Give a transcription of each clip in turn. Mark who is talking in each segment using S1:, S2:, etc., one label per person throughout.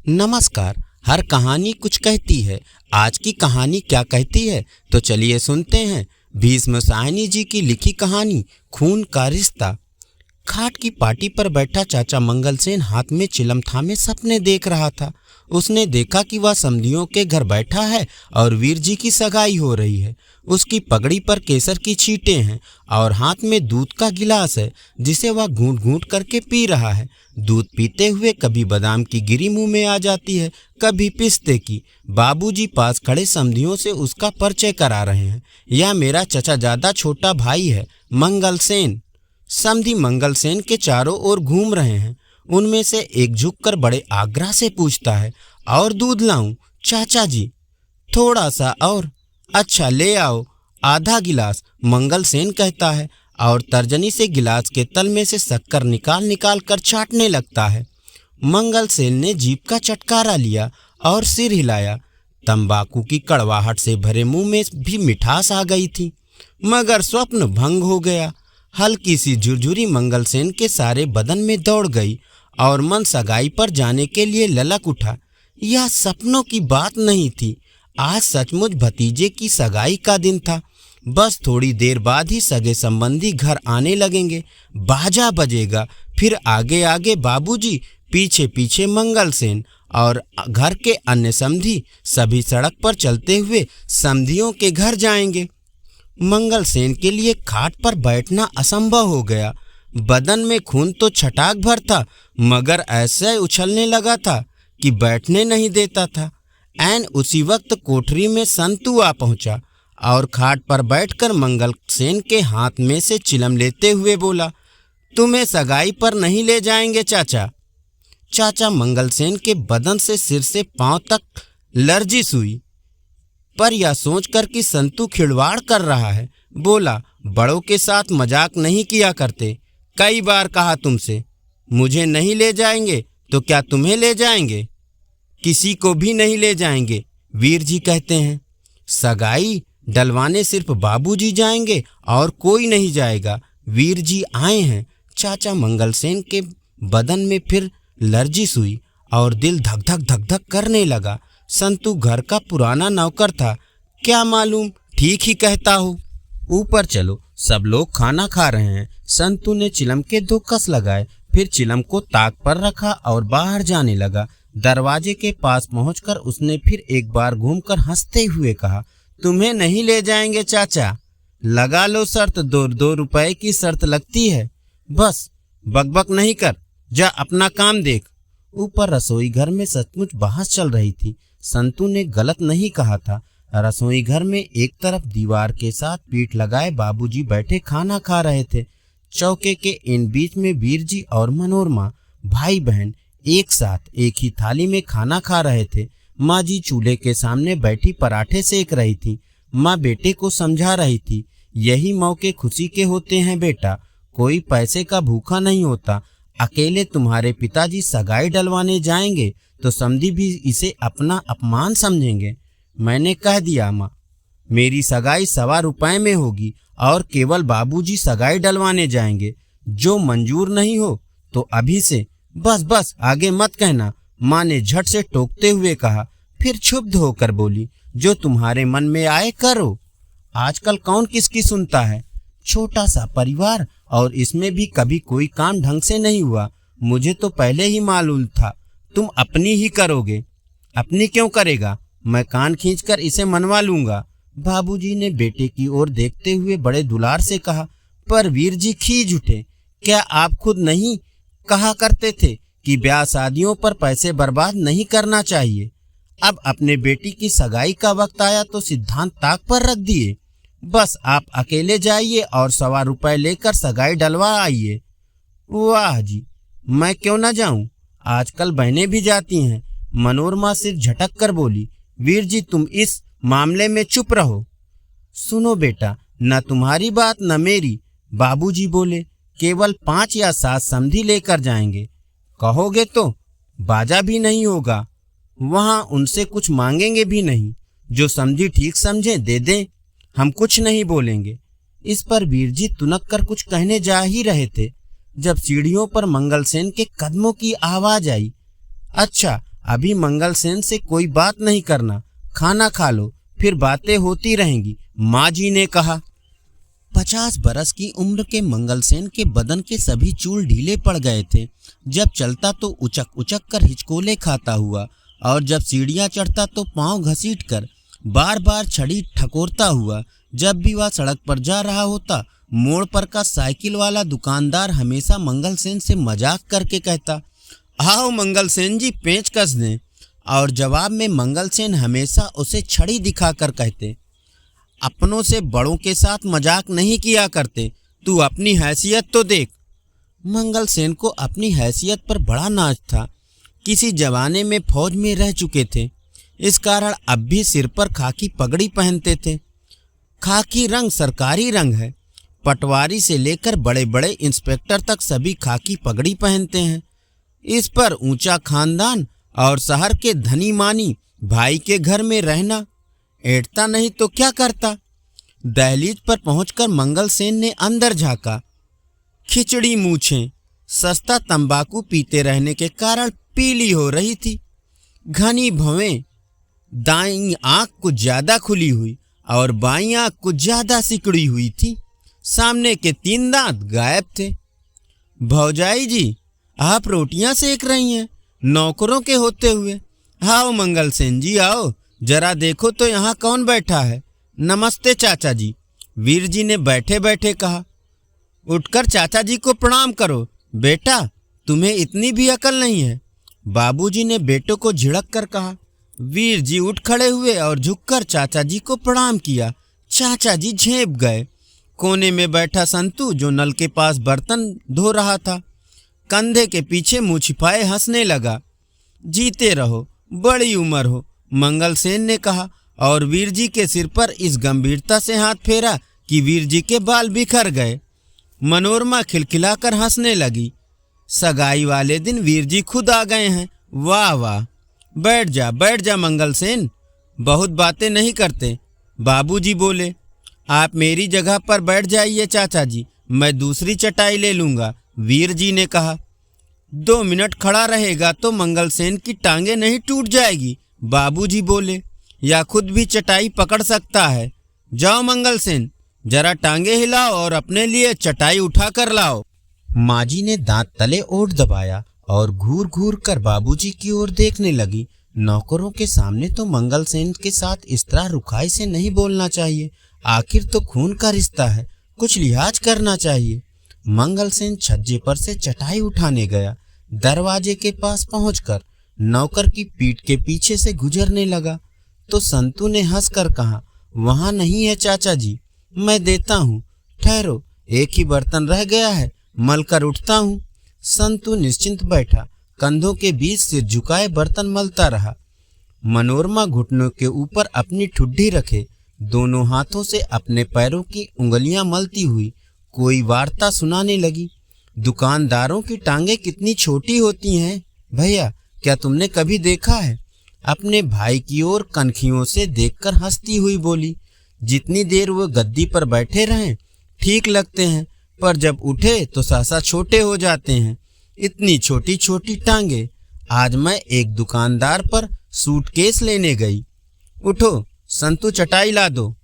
S1: नमस्कार। हर कहानी कुछ कहती है। आज की कहानी क्या कहती है तो चलिए सुनते हैं। भीष्म साहनी जी की लिखी कहानी खून का रिश्ता। खाट की पार्टी पर बैठा चाचा मंगलसेन हाथ में चिलम थामे सपने देख रहा था। उसने देखा कि वह समधियों के घर बैठा है और वीर जी की सगाई हो रही है। उसकी पगड़ी पर केसर की छींटें हैं और हाथ में दूध का गिलास है जिसे वह घूंट घूंट करके पी रहा है। दूध पीते हुए कभी बादाम की गिरी मुंह में आ जाती है, कभी पिस्ते की। बाबूजी पास खड़े समधियों से उसका परिचय करा रहे हैं। यह मेरा चचा ज्यादा छोटा भाई है, मंगलसेन। समधी मंगलसेन के चारों ओर घूम रहे हैं। उनमें से एक झुककर बड़े आग्रह से पूछता है, और दूध लाऊं चाचा जी? थोड़ा सा और। अच्छा ले आओ, आधा गिलास, मंगलसेन कहता है और तर्जनी से गिलास के तल में से शक्कर निकाल निकाल कर चाटने लगता है। मंगलसेन ने जीभ का चटकारा लिया और सिर हिलाया। तंबाकू की कड़वाहट से भरे मुंह में भी मिठास आ गई थी, मगर स्वप्न भंग हो गया। हल्की सी झुरझुरी मंगलसेन के सारे बदन में दौड़ गई और मन सगाई पर जाने के लिए ललक उठा। यह सपनों की बात नहीं थी, आज सचमुच भतीजे की सगाई का दिन था। बस थोड़ी देर बाद ही सगे संबंधी घर आने लगेंगे, बाजा बजेगा, फिर आगे आगे बाबूजी, पीछे पीछे मंगलसेन और घर के अन्य समधी सभी सड़क पर चलते हुए समधियों के घर जाएंगे। मंगलसेन के लिए खाट पर बैठना असंभव हो गया। बदन में खून तो छटाक भर था, मगर ऐसे उछलने लगा था कि बैठने नहीं देता था। ऐन उसी वक्त कोठरी में संतू आ पहुंचा और खाट पर बैठकर मंगलसेन के हाथ में से चिलम लेते हुए बोला, तुम्हें सगाई पर नहीं ले जाएंगे चाचा। चाचा मंगलसेन के बदन से सिर से पांव तक लर्जिश हुई, पर यह सोचकर कि संतू खिलवाड़ कर रहा है, बोला, बड़ों के साथ मजाक नहीं किया करते। कई बार कहा तुमसे। मुझे नहीं ले जाएंगे तो क्या तुम्हें ले जाएंगे? किसी को भी नहीं ले जाएंगे, वीर जी कहते हैं। सगाई डलवाने सिर्फ बाबूजी जाएंगे और कोई नहीं जाएगा, वीर जी आए हैं। चाचा मंगलसेन के बदन में फिर लर्जिश हुई और दिल धक धक धक धक करने लगा। संतू घर का पुराना नौकर था, क्या मालूम ठीक ही कहता हो। ऊपर चलो, सब लोग खाना खा रहे हैं। संतू ने चिलम के 2 कस लगाए, फिर चिलम को ताक पर रखा और बाहर जाने लगा। दरवाजे के पास पहुंचकर उसने फिर एक बार घूमकर हंसते हुए कहा, तुम्हें नहीं ले जाएंगे चाचा। लगा लो शर्त, 2 रुपए की शर्त लगती है। बस बकबक नहीं कर, जा अपना काम देख। ऊपर रसोई घर में सचमुच बहस चल रही थी। संतू ने गलत नहीं कहा था। रसोई घर में एक तरफ दीवार के साथ पीठ लगाए बाबूजी बैठे खाना खा रहे थे। चौके के इन बीच में वीर जी और मनोरमा भाई बहन एक साथ एक ही थाली में खाना खा रहे थे। माँ जी चूल्हे के सामने बैठी पराठे सेक रही थी। माँ बेटे को समझा रही थी, यही मौके खुशी के होते हैं बेटा, कोई पैसे का भूखा नहीं होता। अकेले तुम्हारे पिताजी सगाई डलवाने जाएंगे तो समधी भी इसे अपना अपमान समझेंगे। मैंने कह दिया माँ, मेरी सगाई 1.25 रुपए में होगी और केवल बाबूजी सगाई डलवाने जाएंगे। जो मंजूर नहीं हो तो अभी से बस बस आगे मत कहना, माँ ने झट से टोकते हुए कहा। फिर क्षुब्ध होकर बोली, जो तुम्हारे मन में आए करो। आजकल कौन किसकी सुनता है। छोटा सा परिवार और इसमें भी कभी कोई काम ढंग से नहीं हुआ। मुझे तो पहले ही मालूम था तुम अपनी ही करोगे। अपनी क्यों करेगा, मैं कान खींचकर इसे मनवा लूंगा। बाबूजी ने बेटे की ओर देखते हुए बड़े दुलार से कहा। पर वीर जी खींच उठे, क्या आप खुद नहीं कहा करते थे कि ब्याह शादियों पर पैसे बर्बाद नहीं करना चाहिए? अब अपने बेटी की सगाई का वक्त आया तो सिद्धांत ताक पर रख दिए। बस आप अकेले जाइए और 1.25 रुपए लेकर सगाई डलवा आइए। वाह जी, मैं क्यों ना जाऊं, आजकल बहनें भी जाती हैं। मनोरमा सिर झटक कर बोली, वीर जी तुम इस मामले में चुप रहो। सुनो बेटा, न तुम्हारी बात न मेरी, बाबूजी बोले, केवल 5 या 7 समधी लेकर जाएंगे। कहोगे तो बाजा भी नहीं होगा, वहां उनसे कुछ मांगेंगे भी नहीं। जो समधी ठीक समझे दे दें, हम कुछ नहीं बोलेंगे। इस पर वीर जी तुनक कर कुछ कहने जा ही रहे थे जब सीढ़ियों पर मंगलसेन के कदमों की आवाज आई। अच्छा अभी मंगलसेन से कोई बात नहीं करना, खाना खा लो, फिर बातें होती रहेंगी, माँ जी ने कहा। 50 बरस की उम्र के मंगलसेन के बदन के सभी चूल ढीले पड़ गए थे। जब चलता तो उचक उचक कर हिचकोले खाता हुआ, और जब सीढ़ियाँ चढ़ता तो पाँव घसीट कर बार बार छड़ी ठकोरता हुआ। जब भी वह सड़क पर जा रहा होता, मोड़ पर का साइकिल वाला दुकानदार हमेशा मंगलसेन से मजाक करके कहता, आओ मंगलसेन जी पेंच कस दें, और जवाब में मंगलसेन हमेशा उसे छड़ी दिखाकर कहते, अपनों से बड़ों के साथ मजाक नहीं किया करते, तू अपनी हैसियत तो देख। मंगलसेन को अपनी हैसियत पर बड़ा नाज था। किसी जमाने में फौज में रह चुके थे, इस कारण अब भी सिर पर खाकी पगड़ी पहनते थे। खाकी रंग सरकारी रंग है। पटवारी से लेकर बड़े बड़े इंस्पेक्टर तक सभी खाकी पगड़ी पहनते हैं। इस पर ऊंचा खानदान और शहर के धनी मानी भाई के घर में रहना ऐठता नहीं तो क्या करता। दहलीज पर पहुंचकर मंगलसेन ने अंदर झांका। खिचड़ी मूछें सस्ता तंबाकू पीते रहने के कारण पीली हो रही थी। घनी भवें, दाईं आंख कुछ ज्यादा खुली हुई और बाईं आंख कुछ ज्यादा सिकुड़ी हुई थी। सामने के 3 दांत गायब थे। भौजाई जी, आप रोटियां सेक रही हैं नौकरों के होते हुए। आओ मंगलसेन जी आओ, जरा देखो तो यहाँ कौन बैठा है। नमस्ते चाचा जी, वीर जी ने बैठे बैठे कहा। उठकर चाचा जी को प्रणाम करो। बेटा, तुम्हें इतनी भी अकल नहीं है, बाबूजी ने बेटों को झिड़क कर कहा। वीर जी उठ खड़े हुए और झुककर चाचा जी को प्रणाम किया। चाचा जी झेप गए। कोने में बैठा संतू, जो नल के पास बर्तन धो रहा था, कंधे के पीछे मुंह छिपाए हंसने लगा। जीते रहो, बड़ी उम्र हो, मंगलसेन ने कहा, और वीर जी के सिर पर इस गंभीरता से हाथ फेरा कि वीर जी के बाल बिखर गए। मनोरमा खिलखिलाकर हंसने लगी। सगाई वाले दिन वीर जी खुद आ गए हैं। वाह वाह, बैठ जा मंगलसेन, बहुत बातें नहीं करते। बाबूजी बोले। आप मेरी जगह पर बैठ जाइए चाचा जी, मैं दूसरी चटाई ले लूँगा, वीर जी ने कहा। 2 मिनट खड़ा रहेगा तो मंगलसेन की टांगे नहीं टूट जाएगी, बाबूजी बोले, या खुद भी चटाई पकड़ सकता है। जाओ मंगलसेन, जरा टांगे हिलाओ और अपने लिए चटाई उठा कर लाओ। माँ जी ने दांत तले ओठ दबाया और घूर घूर कर बाबूजी की ओर देखने लगी। नौकरों के सामने तो मंगलसेन के साथ इस तरह रुखाई से नहीं बोलना चाहिए, आखिर तो खून का रिश्ता है, कुछ लिहाज करना चाहिए। मंगलसेन छज्जे पर से चटाई उठाने गया। दरवाजे के पास पहुंचकर नौकर की पीठ के पीछे से गुजरने लगा तो संतू ने हंसकर कहा, वहां नहीं है चाचा जी, मैं देता हूँ, ठहरो, एक ही बर्तन रह गया है, मल कर उठता हूँ। संतू निश्चिंत बैठा, कंधों के बीच सिर झुकाए बर्तन मलता रहा। मनोरमा घुटनों के ऊपर अपनी ठुड्डी रखे दोनों हाथों से अपने पैरों की उंगलियां मलती हुई कोई वार्ता सुनाने लगी। दुकानदारों की टांगे कितनी छोटी होती हैं भैया, क्या तुमने कभी देखा है? अपने भाई की ओर कनखियों से देखकर हंसती हुई बोली। जितनी देर वो गद्दी पर बैठे रहें ठीक लगते हैं, पर जब उठे तो सहसा छोटे हो जाते हैं। इतनी छोटी छोटी टांगे। आज मैं एक दुकानदार पर सूटकेस लेने गई। उठो संतू, चटाई ला दो।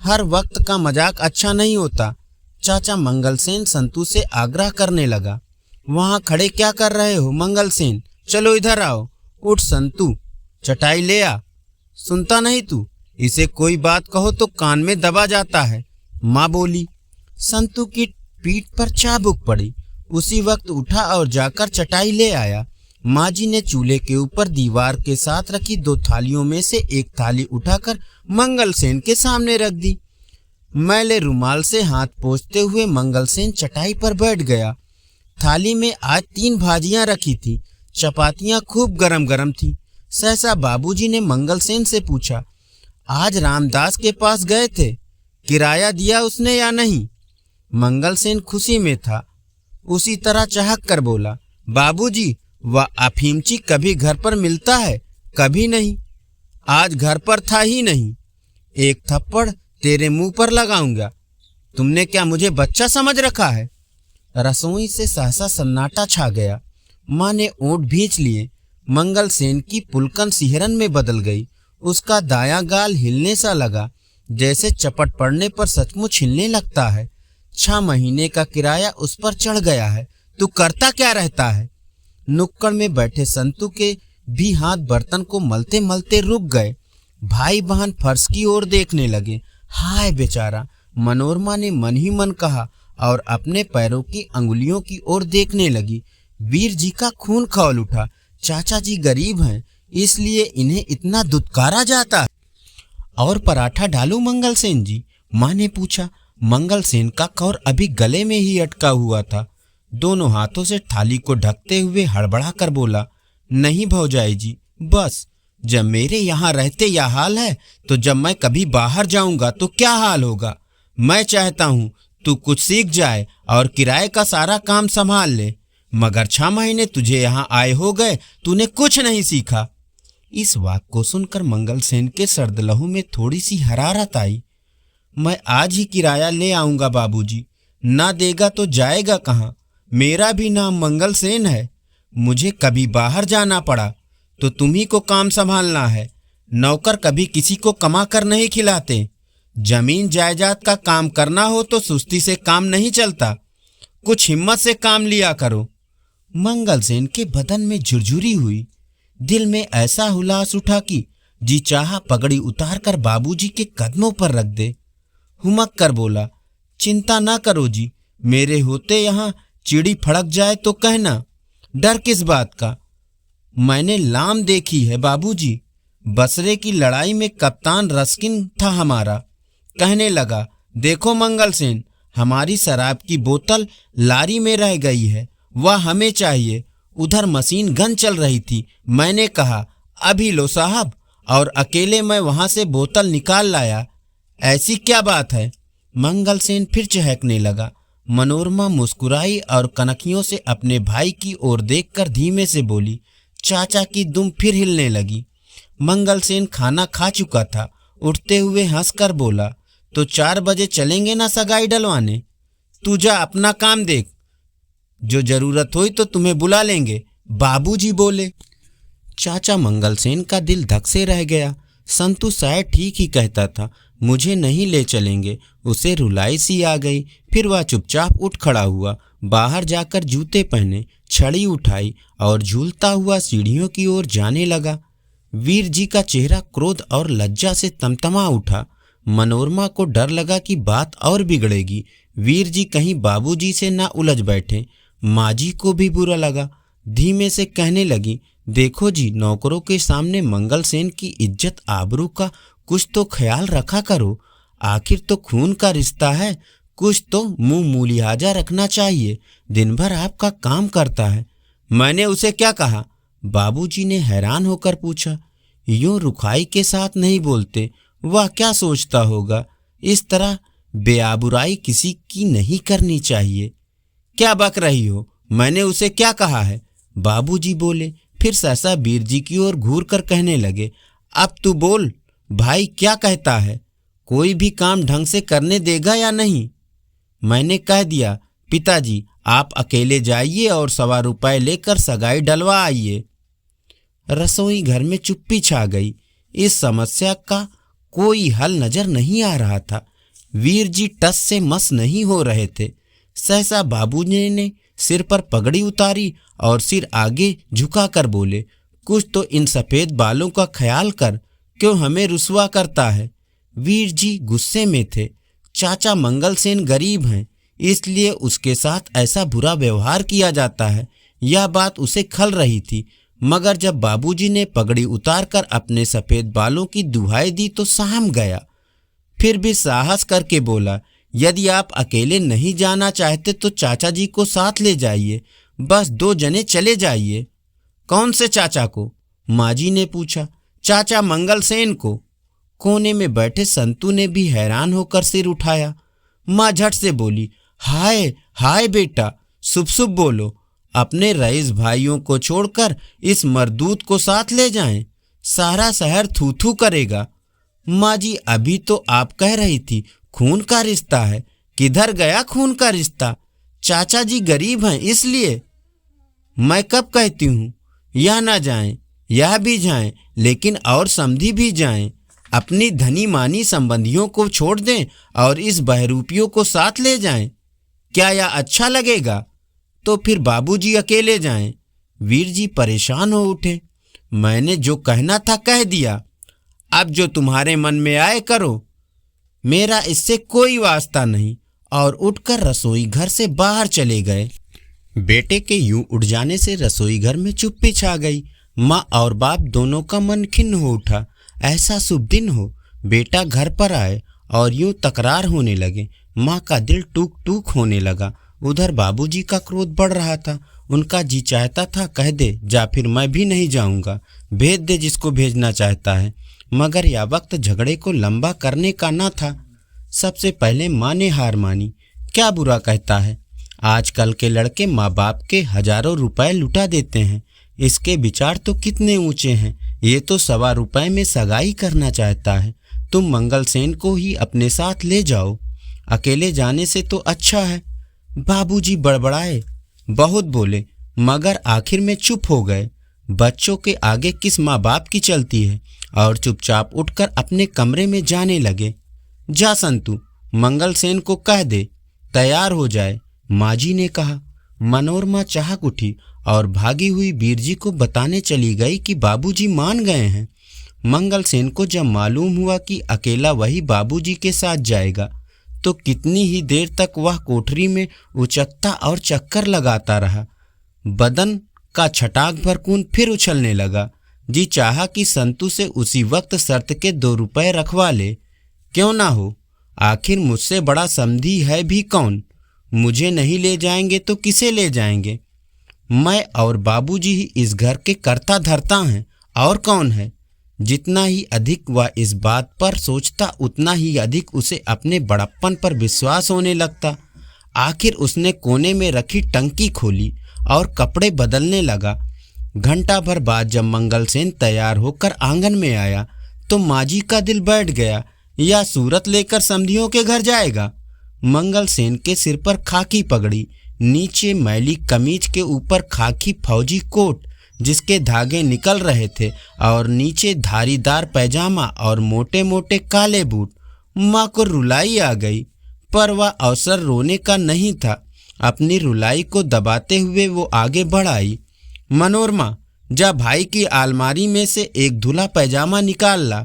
S1: हर वक्त का मजाक अच्छा नहीं होता। चाचा मंगलसेन संतू से आग्रह करने लगा। वहाँ खड़े क्या कर रहे हो मंगलसेन, चलो इधर आओ। उठ संतू, चटाई ले आ। सुनता नहीं तू, इसे कोई बात कहो तो कान में दबा जाता है, माँ बोली। संतू की पीठ पर चाबुक पड़ी। उसी वक्त उठा और जाकर चटाई ले आया। माँ जी ने चूल्हे के ऊपर दीवार के साथ रखी 2 थालियों में से एक थाली उठाकर मंगलसेन के सामने रख दी। मैले रुमाल से हाथ पोंछते हुए मंगलसेन चटाई पर बैठ गया। थाली में आज 3 भाजियां रखी थी। चपातियां खूब गरम गरम थी। सहसा बाबूजी ने मंगलसेन से पूछा, आज रामदास के पास गए थे, किराया दिया उसने या नहीं? मंगलसेन खुशी में था। उसी तरह चहक कर बोला, बाबूजी, वह अफीमची कभी घर पर मिलता है? कभी नहीं। आज घर पर था ही नहीं। एक थप्पड़ तेरे मुंह पर लगाऊंगा। तुमने क्या मुझे बच्चा समझ रखा है? रसोई से सहसा सन्नाटा छा गया। माँ ने ओंठ भींच लिए। मंगलसेन की पुलकन सिहरन में बदल गई। उसका दायां गाल हिलने सा लगा, जैसे चपट पड़ने पर सचमुच हिलने लगता है। 6 महीने का किराया उस पर चढ़ गया है। तू करता क्या रहता है? नुक्कड़ में बैठे संतू के भी हाथ बर्तन को मलते मलते रुक गए। भाई बहन फर्श की ओर देखने लगे। हाय बेचारा, मनोरमा ने मन ही मन कहा और अपने पैरों की अंगुलियों की ओर देखने लगी। वीर जी का खून खौल उठा। चाचा जी गरीब हैं, इसलिए इन्हें इतना दुत्कारा जाता है। और पराठा डालूं मंगलसेन जी? माँ ने पूछा। मंगलसेन का कौर अभी गले में ही अटका हुआ था। दोनों हाथों से थाली को ढकते हुए हड़बड़ा कर बोला, नहीं भौजाई जी, बस जब मेरे यहाँ रहते यह हाल है तो जब मैं कभी बाहर जाऊंगा तो क्या हाल होगा। मैं चाहता हूँ तू कुछ सीख जाए और किराए का सारा काम संभाल ले, मगर 6 महीने तुझे यहाँ आए हो गए, तूने कुछ नहीं सीखा। इस बात को सुनकर मंगलसेन के सर्द लहू में थोड़ी सी हरारत आई। मैं आज ही किराया ले आऊंगा बाबूजी, ना देगा तो जाएगा कहाँ? मेरा भी नाम मंगलसेन है। मुझे कभी बाहर जाना पड़ा तो तुम्ही को काम संभालना है। नौकर कभी किसी को कमा कर नहीं खिलाते। जमीन जायदाद का काम करना हो तो सुस्ती से काम नहीं चलता। कुछ हिम्मत से काम लिया करो। मंगलसेन के बदन में झुरझुरी हुई। दिल में ऐसा हुलास उठा कि जी चाहा पगड़ी उतार कर बाबूजी के कदमों पर रख दे। हुमक कर बोला, चिंता ना करो जी, मेरे होते यहाँ चिड़ी फड़क जाए तो कहना। डर किस बात का? मैंने लाम देखी है बाबूजी। बसरे की लड़ाई में कप्तान रस्किन था हमारा। कहने लगा, देखो मंगलसेन, हमारी शराब की बोतल लारी में रह गई है, वह हमें चाहिए। उधर मशीन गन चल रही थी। मैंने कहा, अभी लो साहब, और अकेले मैं वहां से बोतल निकाल लाया। ऐसी क्या बात है? मंगलसेन फिर चहकने लगा। मनोरमा मुस्कुराई और कनखियों से अपने भाई की ओर देखकर धीमे से बोली। चाचा की दुम फिर हिलने लगी। मंगलसेन खाना खा चुका था। उठते हुए हंसकर बोला, तो 4 बजे चलेंगे ना सगाई डलवाने? तू जा अपना काम देख, जो जरूरत हुई तो तुम्हें बुला लेंगे, बाबूजी बोले। चाचा मंगलसेन का दिल धक से रह गया। संतू शायद ठीक ही कहता था, मुझे नहीं ले चलेंगे। उसे रुलाई सी आ गई। फिर वह चुपचाप उठ खड़ा हुआ। बाहर जाकर जूते पहने, छड़ी उठाई और झूलता हुआ सीढ़ियों की ओर जाने लगा। वीर जी का चेहरा क्रोध और लज्जा से तमतमा उठा। मनोरमा को डर लगा कि बात और बिगड़ेगी। वीर जी कहीं बाबूजी से ना उलझ बैठे। माँ जी को भी बुरा लगा। धीमे से कहने लगी, देखो जी, नौकरों के सामने मंगलसेन की इज्जत आबरू का कुछ तो ख्याल रखा करो। आखिर तो खून का रिश्ता है, कुछ तो मुंह मूलिहाजा रखना चाहिए। दिन भर आपका काम करता है। मैंने उसे क्या कहा? बाबूजी ने हैरान होकर पूछा। यूं रुखाई के साथ नहीं बोलते, वह क्या सोचता होगा? इस तरह बेआबुराई किसी की नहीं करनी चाहिए। क्या बक रही हो? मैंने उसे क्या कहा है? बाबूजी बोले। फिर सहसा वीर जी की ओर घूर कर कहने लगे, अब तू बोल, भाई क्या कहता है? कोई भी काम ढंग से करने देगा या नहीं? मैंने कह दिया, पिताजी आप अकेले जाइए और 1.25 रुपए लेकर सगाई डलवा आइए। रसोई घर में चुप्पी छा गई। इस समस्या का कोई हल नजर नहीं आ रहा था। वीर जी टस से मस नहीं हो रहे थे। सहसा बाबूजी ने सिर पर पगड़ी उतारी और सिर आगे झुकाकर बोले, कुछ तो इन सफेद बालों का ख्याल कर, क्यों हमें रुसवा करता है? वीर जी गुस्से में थे। चाचा मंगलसेन गरीब हैं, इसलिए उसके साथ ऐसा बुरा व्यवहार किया जाता है। यह बात उसे खल रही थी, मगर जब बाबूजी ने पगड़ी उतारकर अपने सफेद बालों की दुहाई दी तो सहम गया। फिर भी साहस करके बोला, यदि आप अकेले नहीं जाना चाहते तो चाचा जी को साथ ले जाइए, बस 2 जने चले जाइए। कौन से चाचा को? माँ जी ने पूछा। चाचा मंगलसेन को। कोने में बैठे संतू ने भी हैरान होकर सिर उठाया। माँ झट से बोली, हाय हाय बेटा, शुभ शुभ बोलो। अपने रईस भाइयों को छोड़कर इस मरदूत को साथ ले जाएं, सारा शहर थू थू करेगा। माँ जी, अभी तो आप कह रही थी खून का रिश्ता है। किधर गया खून का रिश्ता? चाचा जी गरीब हैं इसलिए। मैं कब कहती हूँ? यह ना जाएं, यह भी जाएं, लेकिन और समधी भी जाएं। अपनी धनी मानी संबंधियों को छोड़ दें और इस बहरूपियों को साथ ले जाएं। क्या यह अच्छा लगेगा? तो फिर बाबूजी अकेले जाएं। वीर जी परेशान हो उठे। मैंने जो कहना था कह दिया, अब जो तुम्हारे मन में आए करो, मेरा इससे कोई वास्ता नहीं। और उठकर रसोई घर से बाहर चले गए। बेटे के यूं उठ जाने से रसोई घर में चुप्पी छा गई। माँ और बाप दोनों का मन खिन्न हो उठा। ऐसा शुभ दिन हो, बेटा घर पर आए और यूं तकरार होने लगे। माँ का दिल टूक टूक होने लगा। उधर बाबूजी का क्रोध बढ़ रहा था। उनका जी चाहता था कह दे जा, फिर मैं भी नहीं जाऊंगा, भेज दे जिसको भेजना चाहता है। मगर यह वक्त झगड़े को लंबा करने का ना था। सबसे पहले माँ ने हार मानी। क्या बुरा कहता है, आजकल के लड़के माँ बाप के हजारों रुपए लुटा देते हैं। इसके विचार तो कितने ऊंचे हैं। ये तो 1.25 रुपए में सगाई करना चाहता है। तुम मंगल सेन को ही अपने साथ ले जाओ, अकेले जाने से तो अच्छा है। बाबूजी बड़बड़ाए, बहुत बोले, मगर आखिर में चुप हो गए। बच्चों के आगे किस माँ बाप की चलती है। और चुपचाप उठकर अपने कमरे में जाने लगे। जा संतू, मंगल सेन को कह दे तैयार हो जाए, माँ जी ने कहा। मनोरमा चाहक उठी और भागी हुई बीरजी को बताने चली गई कि बाबूजी मान गए हैं। मंगल सेन को जब मालूम हुआ कि अकेला वही बाबूजी के साथ जाएगा, तो कितनी ही देर तक वह कोठरी में उचकता और चक्कर लगाता रहा। बदन का छटाक भर खून फिर उछलने लगा। जी चाहा कि संतू से उसी वक्त शर्त के 2 रुपए रखवा ले। क्यों ना हो, आखिर मुझसे बड़ा समधी है भी कौन। मुझे नहीं ले जाएंगे तो किसे ले जाएंगे। मैं और बाबूजी ही इस घर के कर्ता धर्ता हैं, और कौन है। जितना ही अधिक वह इस बात पर सोचता, उतना ही अधिक उसे अपने बड़प्पन पर विश्वास होने लगता। आखिर उसने कोने में रखी टंकी खोली और कपड़े बदलने लगा। घंटा भर बाद जब मंगल सेन तैयार होकर आंगन में आया, तो माँ जी का दिल बैठ गया। यह सूरत लेकर समधियों के घर जाएगा। मंगल सेन के सिर पर खाकी पगड़ी, नीचे मैली कमीज के ऊपर खाकी फौजी कोट जिसके धागे निकल रहे थे, और नीचे धारीदार पैजामा और मोटे मोटे काले बूट। माँ को रुलाई आ गई, पर वह अवसर रोने का नहीं था। अपनी रुलाई को दबाते हुए वो आगे बढ़ आई। मनोरमा, जा भाई की अलमारी में से एक धुला पैजामा निकाल ला।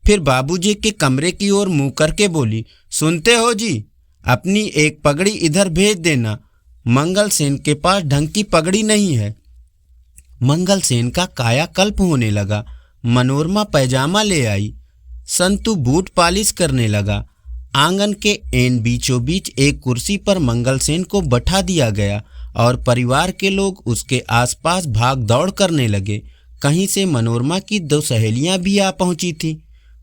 S1: फिर बाबूजी के कमरे की ओर मुंह करके बोली, सुनते हो जी, अपनी एक पगड़ी इधर भेज देना। मंगल सेन के पास ढंग की पगड़ी नहीं है। मंगल सेन का कायाकल्प होने लगा। मनोरमा पैजामा ले आई। संतू बूट पालिश करने लगा। आंगन के एन बीचों बीच एक कुर्सी पर मंगल सेन को बैठा दिया गया और परिवार के लोग उसके आसपास भाग दौड़ करने लगे। कहीं से मनोरमा की 2 सहेलियां भी आ पहुंची थी।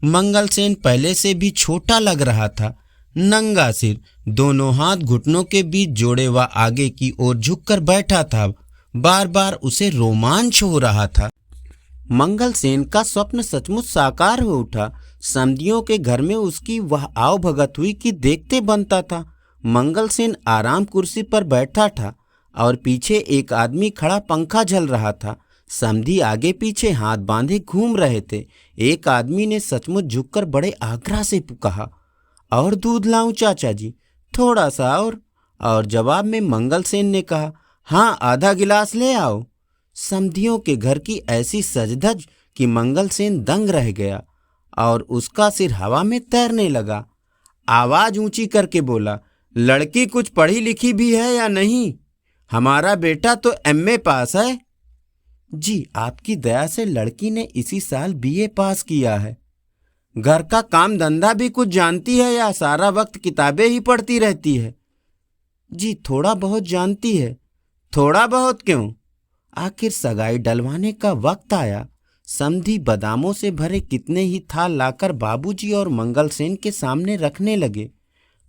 S1: मंगल सेन पहले से भी छोटा लग रहा था। नंगा सिर, दोनों हाथ घुटनों के बीच जोड़े व आगे की ओर झुककर बैठा था। बार बार उसे रोमांच हो रहा था। मंगल सेन का स्वप्न सचमुच साकार हो उठा। समधियों के घर में उसकी वह आव भगत हुई कि देखते बनता था। मंगल सेन आराम कुर्सी पर बैठा था और पीछे एक आदमी खड़ा पंखा झल रहा था। समधी आगे पीछे हाथ बांधे घूम रहे थे। एक आदमी ने सचमुच झुककर बड़े आग्रह से कहा, और दूध लाऊं चाचा जी, थोड़ा सा और जवाब में मंगल सेन ने कहा, हाँ, आधा गिलास ले आओ। समधियों के घर की ऐसी सजधज कि मंगल सेन दंग रह गया और उसका सिर हवा में तैरने लगा। आवाज ऊंची करके बोला, लड़की कुछ पढ़ी लिखी भी है या नहीं? हमारा बेटा तो एमए पास है। जी, आपकी दया से लड़की ने इसी साल बीए पास किया है। घर का काम धंधा भी कुछ जानती है या सारा वक्त किताबें ही पढ़ती रहती है? जी, थोड़ा बहुत जानती है। थोड़ा बहुत क्यों? आखिर सगाई डलवाने का वक्त आया। समधी बादामों से भरे कितने ही थाल लाकर बाबूजी और मंगल सेन के सामने रखने लगे।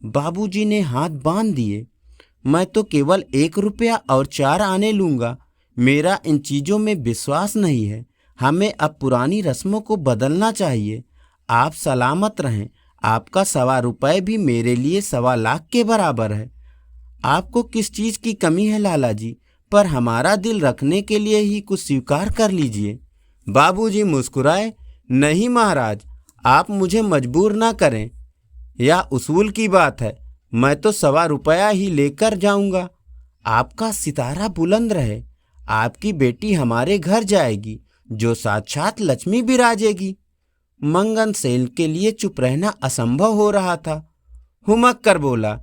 S1: बाबूजी ने हाथ बांध दिए। मैं तो केवल 1 रुपया और 4 आने लूंगा। मेरा इन चीजों में विश्वास नहीं है। हमें अब पुरानी रस्मों को बदलना चाहिए। आप सलामत रहें। आपका 1.25 रुपये भी मेरे लिए 1.25 लाख के बराबर है। आपको किस चीज की कमी है लाला जी? पर हमारा दिल रखने के लिए ही कुछ स्वीकार कर लीजिए। बाबूजी मुस्कुराए। नहीं महाराज, आप मुझे मजबूर ना करें, यह उसूल की बात है। मैं तो 1.25 रुपया ही लेकर जाऊंगा। आपका सितारा बुलंद रहे। आपकी बेटी हमारे घर जाएगी, जो साक्षात लक्ष्मी विराजेगी। मंगल सेन के लिए चुप रहना असंभव हो रहा था। हुमक कर बोला,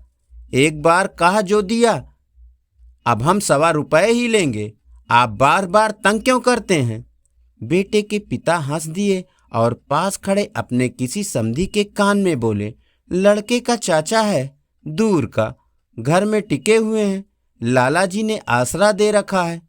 S1: एक बार कहा जो दिया, अब हम 1.25 रुपये ही लेंगे। आप बार बार तंग क्यों करते हैं? बेटे के पिता हंस दिए और पास खड़े अपने किसी समधी के कान में बोले, लड़के का चाचा है, दूर का, घर में टिके हुए हैं, लाला जी ने आसरा दे रखा है।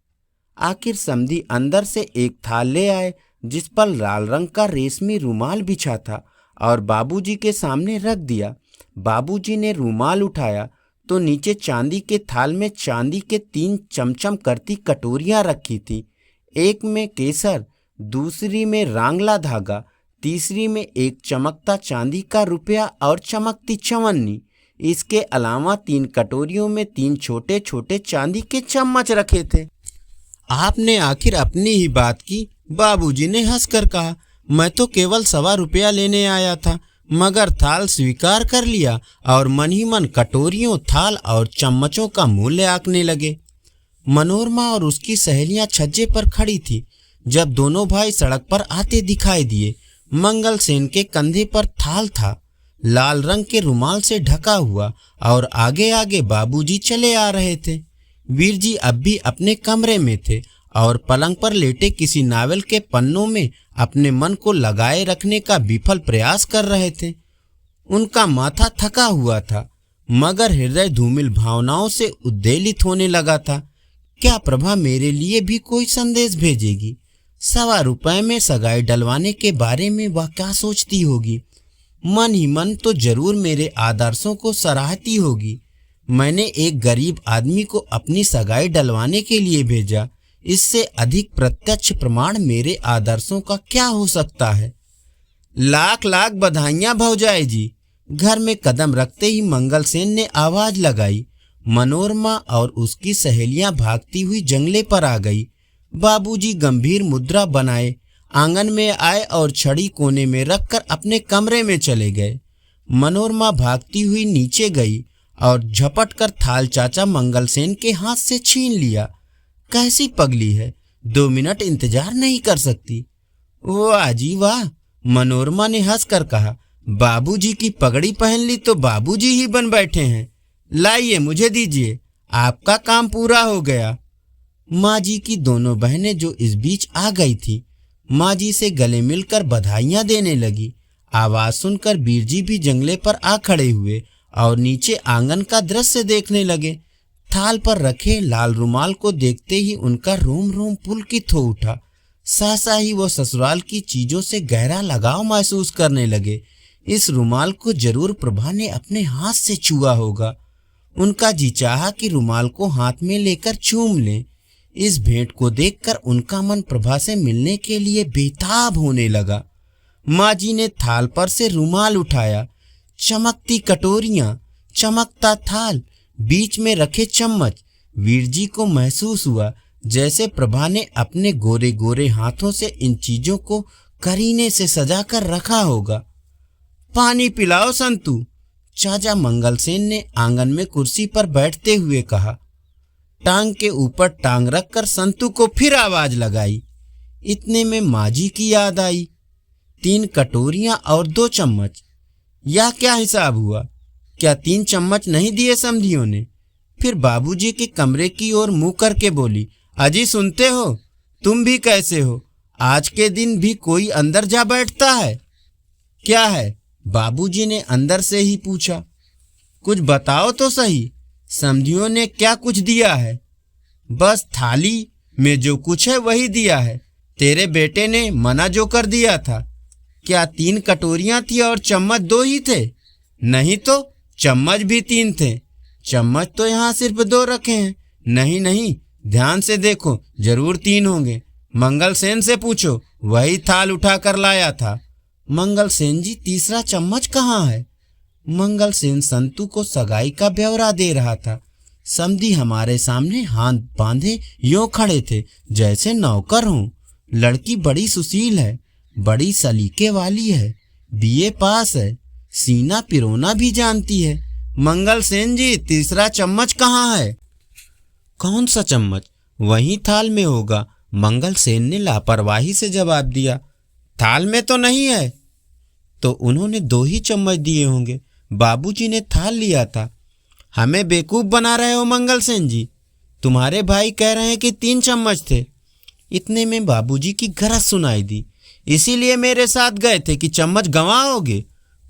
S1: आखिर समधी अंदर से एक थाल ले आए जिस पर लाल रंग का रेशमी रुमाल बिछा था और बाबूजी के सामने रख दिया। बाबूजी ने रुमाल उठाया तो नीचे चांदी के थाल में चांदी के 3 चमचम करती कटोरियां रखी थी। एक में केसर, दूसरी में रांगला धागा, तीसरी में एक चमकता चांदी का रुपया और चमकती चवन्नी। इसके अलावा 3 कटोरियों में 3 छोटे छोटे चांदी के चम्मच रखे थे। आपने आखिर अपनी ही बात की। बाबूजी ने हंसकर कहा, मैं तो केवल 1.25 रुपया लेने आया था, मगर थाल स्वीकार कर लिया और मन ही मन कटोरियों, थाल और चम्मचों का मूल्य आंकने लगे। मनोरमा और उसकी सहेलियां छज्जे पर खड़ी थी। जब दोनों भाई सड़क पर आते दिखाई दिए, मंगल सेन के कंधे पर थाल था, लाल रंग के रुमाल से ढका हुआ, और आगे आगे बाबूजी चले आ रहे थे। वीर जी अब भी अपने कमरे में थे और पलंग पर लेटे किसी नावल के पन्नों में अपने मन को लगाए रखने का विफल प्रयास कर रहे थे। उनका माथा थका हुआ था, मगर हृदय धूमिल भावनाओं से उद्वेलित होने लगा था। क्या प्रभा मेरे लिए भी कोई संदेश भेजेगी? 1.25 रुपये में सगाई डलवाने के बारे में वह क्या सोचती होगी? मन ही मन तो जरूर मेरे आदर्शों को सराहती होगी। मैंने एक गरीब आदमी को अपनी सगाई डलवाने के लिए भेजा, इससे अधिक प्रत्यक्ष प्रमाण मेरे आदर्शों का क्या हो सकता है? लाख लाख बधाइयां भौजाई जी। घर में कदम रखते ही मंगल सेन ने आवाज लगाई। मनोरमा और उसकी सहेलियां भागती हुई जंगले पर आ गई। बाबूजी गंभीर मुद्रा बनाए आंगन में आए और छड़ी कोने में रखकर अपने कमरे में चले गए। मनोरमा भागती हुई नीचे गई और झपट कर थाल चाचा मंगल सेन के हाथ से छीन लिया। कैसी पगली है, 2 मिनट इंतजार नहीं कर सकती। वाह जी वाह, मनोरमा ने हंसकर कहा, बाबूजी की पगड़ी पहन ली तो बाबूजी ही बन बैठे हैं। लाइए मुझे दीजिए, आपका काम पूरा हो गया। माँ जी की दोनों बहनें जो इस बीच आ गई थी, माँ जी से गले मिलकर बधाइयां देने लगी। आवाज सुनकर वीर जी भी जंगले पर आ खड़े हुए और नीचे आंगन का दृश्य देखने लगे। थाल पर रखे लाल रुमाल को देखते ही उनका रोम रोम पुलकित हो उठा। सहसा ही वो ससुराल की चीजों से गहरा लगाव महसूस करने लगे। इस रुमाल को जरूर प्रभा ने अपने हाथ से छुआ होगा। उनका जी चाहा कि रुमाल को हाथ में लेकर चूम लें। इस भेंट को देखकर उनका मन प्रभा से मिलने के लिए बेताब होने लगा। माँ जी ने थाल पर से रुमाल उठाया। चमकती कटोरियां, चमकता थाल, बीच में रखे चम्मच। वीर जी को महसूस हुआ जैसे प्रभा ने अपने गोरे गोरे हाथों से इन चीजों को करीने से सजाकर रखा होगा। पानी पिलाओ संतू, चाचा मंगल सेन ने आंगन में कुर्सी पर बैठते हुए कहा। टांग के ऊपर टांग रखकर संतू को फिर आवाज लगाई। इतने में माँ जी की याद आई। 3 कटोरियां और 2 चम्मच, यह क्या हिसाब हुआ? क्या 3 चम्मच नहीं दिए समधियों ने? फिर बाबूजी के कमरे की ओर मुंह करके बोली, अजी सुनते हो, तुम भी कैसे हो? आज के दिन भी कोई अंदर जा बैठता है? क्या है? बाबूजी ने अंदर से ही पूछा। कुछ बताओ तो सही, समधियों ने क्या कुछ दिया है? बस थाली में जो कुछ है वही दिया है। तेरे बेटे ने मना जो कर दिया था। क्या 3 कटोरियां थी और चम्मच 2 ही थे? नहीं तो चम्मच भी 3 थे। चम्मच तो यहाँ सिर्फ 2 रखे हैं। नहीं नहीं, ध्यान से देखो, जरूर 3 होंगे। मंगल सेन से पूछो, वही थाल उठा कर लाया था। मंगल सेन जी, तीसरा चम्मच कहाँ है? मंगल सेन संतू को सगाई का ब्यौरा दे रहा था। समधी हमारे सामने हाथ बांधे यूं खड़े थे जैसे नौकर हों। लड़की बड़ी सुशील है, बड़ी सलीके वाली है, बीए पास है, सीना पिरोना भी जानती है। मंगल सेन जी, तीसरा चम्मच कहाँ है? कौन सा चम्मच? वहीं थाल में होगा, मंगल सेन ने लापरवाही से जवाब दिया। थाल में तो नहीं है। तो उन्होंने 2 ही चम्मच दिए होंगे, बाबूजी ने थाल लिया था। हमें बेवकूफ बना रहे हो मंगल सेन जी, तुम्हारे भाई कह रहे हैं कि 3 चम्मच थे। इतने में बाबूजी की गरज सुनाई दी। इसीलिए मेरे साथ गए थे कि चम्मच गंवाओगे,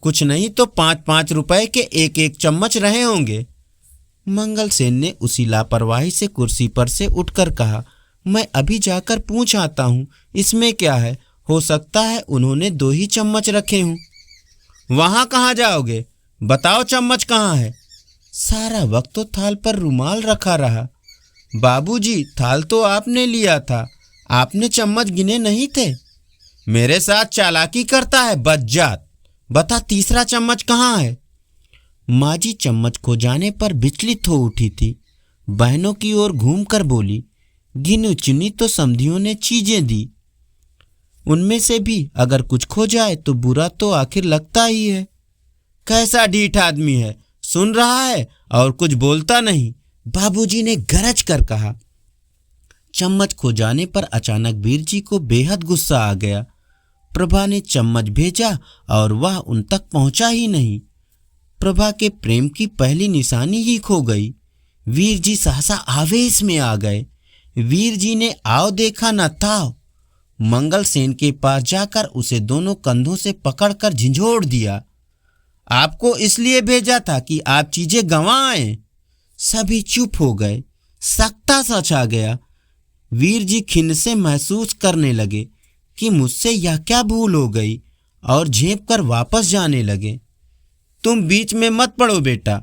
S1: कुछ नहीं तो 5-5 रुपए के एक चम्मच रहे होंगे। मंगल सेन ने उसी लापरवाही से कुर्सी पर से उठकर कहा, मैं अभी जाकर पूछ आता हूँ, इसमें क्या है, हो सकता है उन्होंने 2 ही चम्मच रखे हों। वहां कहाँ जाओगे, बताओ चम्मच कहाँ है? सारा वक्त तो थाल पर रुमाल रखा रहा। बाबूजी, थाल तो आपने लिया था, आपने चम्मच गिने नहीं थे। मेरे साथ चालाकी करता है बज्जात, बता तीसरा चम्मच कहाँ है? माँ जी चम्मच खो जाने पर विचलित हो उठी थी। बहनों की ओर घूमकर बोली, गिनी चुनी तो समधियों ने चीजें दी, उनमें से भी अगर कुछ खो जाए तो बुरा तो आखिर लगता ही है। कैसा ढीठ आदमी है, सुन रहा है और कुछ बोलता नहीं, बाबूजी ने गरज कर कहा। चम्मच खो जाने पर अचानक वीर जी को बेहद गुस्सा आ गया। प्रभा ने चम्मच भेजा और वह उन तक पहुंचा ही नहीं। प्रभा के प्रेम की पहली निशानी ही खो गई। वीर जी सहसा आवेश में आ गए। वीर जी ने आओ देखा न ताव, मंगल सेन के पास जाकर उसे दोनों कंधों से पकड़कर झिंझोड़ दिया। आपको इसलिए भेजा था कि आप चीजें गंवाएं। सभी चुप हो गए। सख्ता सा छा गया। वीर जी खिन्न से महसूस करने लगे कि मुझसे यह क्या भूल हो गई और झेप कर वापस जाने लगे। तुम बीच में मत पड़ो बेटा,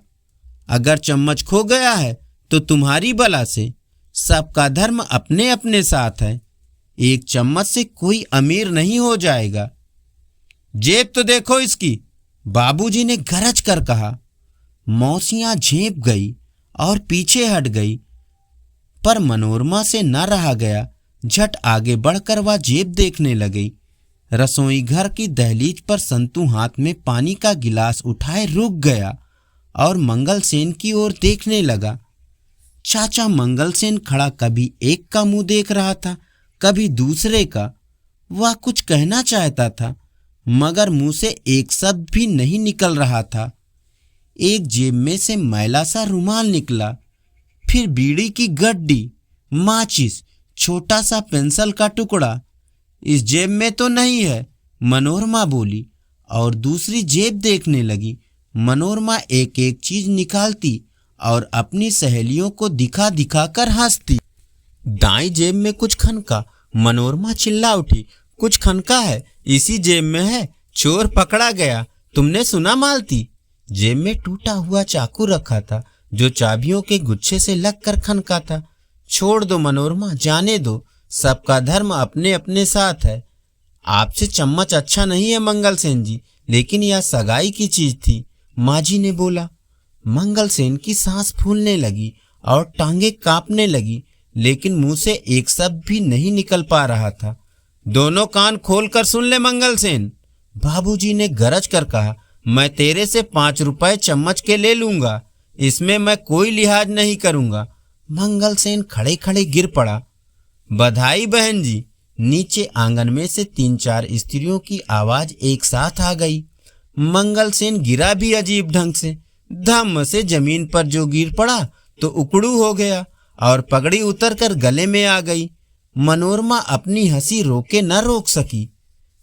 S1: अगर चम्मच खो गया है तो तुम्हारी बला से, सबका धर्म अपने अपने साथ है। एक चम्मच से कोई अमीर नहीं हो जाएगा। जेब तो देखो इसकी, बाबूजी ने गरज कर कहा। मौसियां झेप गई और पीछे हट गई, पर मनोरमा से न रहा गया। झट आगे बढ़कर वह जेब देखने लगी। रसोई घर की दहलीज पर संतू हाथ में पानी का गिलास उठाए रुक गया और मंगल सेन की ओर देखने लगा। चाचा मंगल सेन खड़ा कभी एक का मुंह देख रहा था, कभी दूसरे का। वह कुछ कहना चाहता था मगर मुंह से एक शब्द भी नहीं निकल रहा था। एक जेब में से मैला सा रुमाल निकला, फिर बीड़ी की गड्डी, माचिस, छोटा सा पेंसिल का टुकड़ा। इस जेब में तो नहीं है, मनोरमा बोली और दूसरी जेब देखने लगी। मनोरमा एक एक चीज निकालती और अपनी सहेलियों को दिखा दिखा कर हंसती। दाईं जेब में कुछ खनका। मनोरमा चिल्ला उठी, कुछ खनका है, इसी जेब में है, चोर पकड़ा गया। तुमने सुना मालती? जेब में टूटा हुआ चाकू रखा था जो चाबियों के गुच्छे से लगकर खनका था। छोड़ दो मनोरमा, जाने दो, सबका धर्म अपने अपने साथ है। आपसे चम्मच अच्छा नहीं है मंगल सेन जी, लेकिन यह सगाई की चीज थी, माँ जी ने बोला। मंगल सेन की सांस फूलने लगी और टांगे कांपने लगी, लेकिन मुंह से एक शब्द भी नहीं निकल पा रहा था। दोनों कान खोलकर सुन ले मंगल सेन, बाबूजी ने गरज कर कहा। मैं तेरे से 5 रुपए चम्मच के ले लूंगा, इसमें मैं कोई लिहाज नहीं करूंगा। मंगल सेन खड़े खड़े गिर पड़ा। बधाई बहन जी। नीचे आंगन में से 3-4 स्त्रियों की आवाज एक साथ आ गई। मंगल सेन गिरा भी अजीब ढंग से, धम्म से जमीन पर जो गिर पड़ा तो उकड़ू हो गया और पगड़ी उतरकर गले में आ गई। मनोरमा अपनी हंसी रोके न रोक सकी।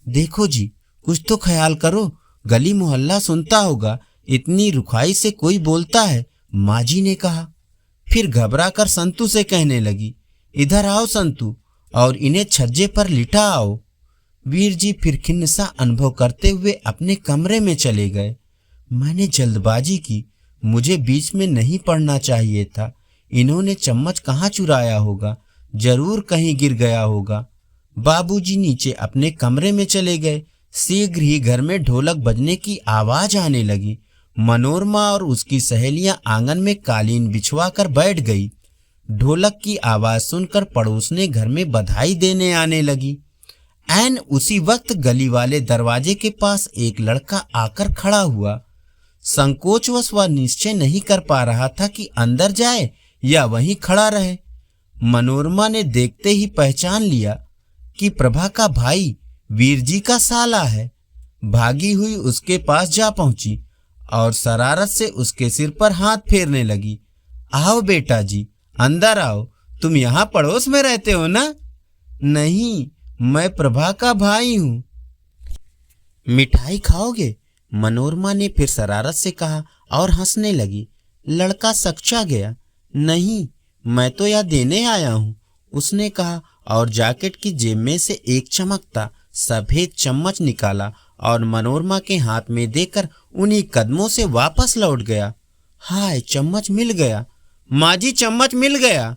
S1: देखो जी, कुछ तो ख्याल करो, गली मोहल्ला सुनता होगा, इतनी रुखाई से कोई बोलता है, माँ जी ने कहा। फिर घबरा कर संतू से कहने लगी, इधर आओ संतू और इन्हें छज्जे पर लिटा आओ। वीर जी फिर खिन्न सा अनुभव करते हुए अपने कमरे में चले गए। मैंने जल्दबाजी की, मुझे बीच में नहीं पड़ना चाहिए था। इन्होंने चम्मच कहाँ चुराया होगा, जरूर कहीं गिर गया होगा। बाबूजी नीचे अपने कमरे में चले गए। शीघ्र ही घर में ढोलक बजने की आवाज आने लगी। मनोरमा और उसकी सहेलियां आंगन में कालीन बिछवा कर बैठ गई। ढोलक की आवाज सुनकर पड़ोसने घर में बधाई देने आने लगी। ऐन उसी वक्त गली वाले दरवाजे के पास एक लड़का आकर खड़ा हुआ। संकोचवश वह निश्चय नहीं कर पा रहा था कि अंदर जाए या वहीं खड़ा रहे। मनोरमा ने देखते ही पहचान लिया कि प्रभा का भाई वीर जी का साला है। भागी हुई उसके पास जा पहुंची और शरारत से उसके सिर पर हाथ फेरने लगी। आओ बेटा जी, अंदर आओ। तुम यहाँ पड़ोस में रहते हो ना? नहीं, मैं प्रभा का भाई हूँ। मिठाई खाओगे? मनोरमा ने फिर शरारत से कहा और हंसने लगी। लड़का सकचा गया। नहीं, मैं तो यह देने आया हूँ, उसने कहा और जैकेट की जेब में से एक चमकता सफेद चम्मच निकाला और मनोरमा के हाथ में देकर उन्हीं कदमों से वापस लौट गया। हाय, चम्मच मिल गया माँ जी, चम्मच मिल गया।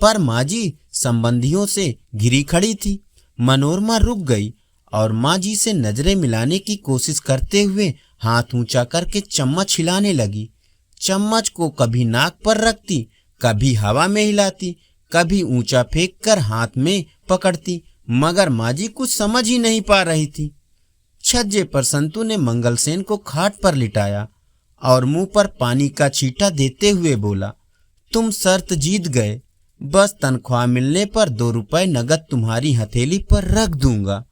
S1: पर माँ जी संबंधियों से घिरी खड़ी थी। मनोरमा रुक गई और माँ जी से नजरें मिलाने की कोशिश करते हुए हाथ ऊंचा करके चम्मच हिलाने लगी। चम्मच को कभी नाक पर रखती, कभी हवा में हिलाती, कभी ऊंचा फेंक कर हाथ में पकड़ती, मगर माँ जी कुछ समझ ही नहीं पा रही थी। छज्जे पर संतू ने मंगलसेन को खाट पर लिटाया और मुंह पर पानी का छींटा देते हुए बोला, तुम शर्त जीत गए। बस तनख्वाह मिलने पर 2 रुपए नगद तुम्हारी हथेली पर रख दूंगा।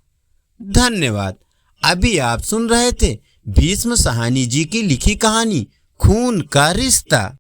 S1: धन्यवाद। अभी आप सुन रहे थे भीष्म साहनी जी की लिखी कहानी खून का रिश्ता।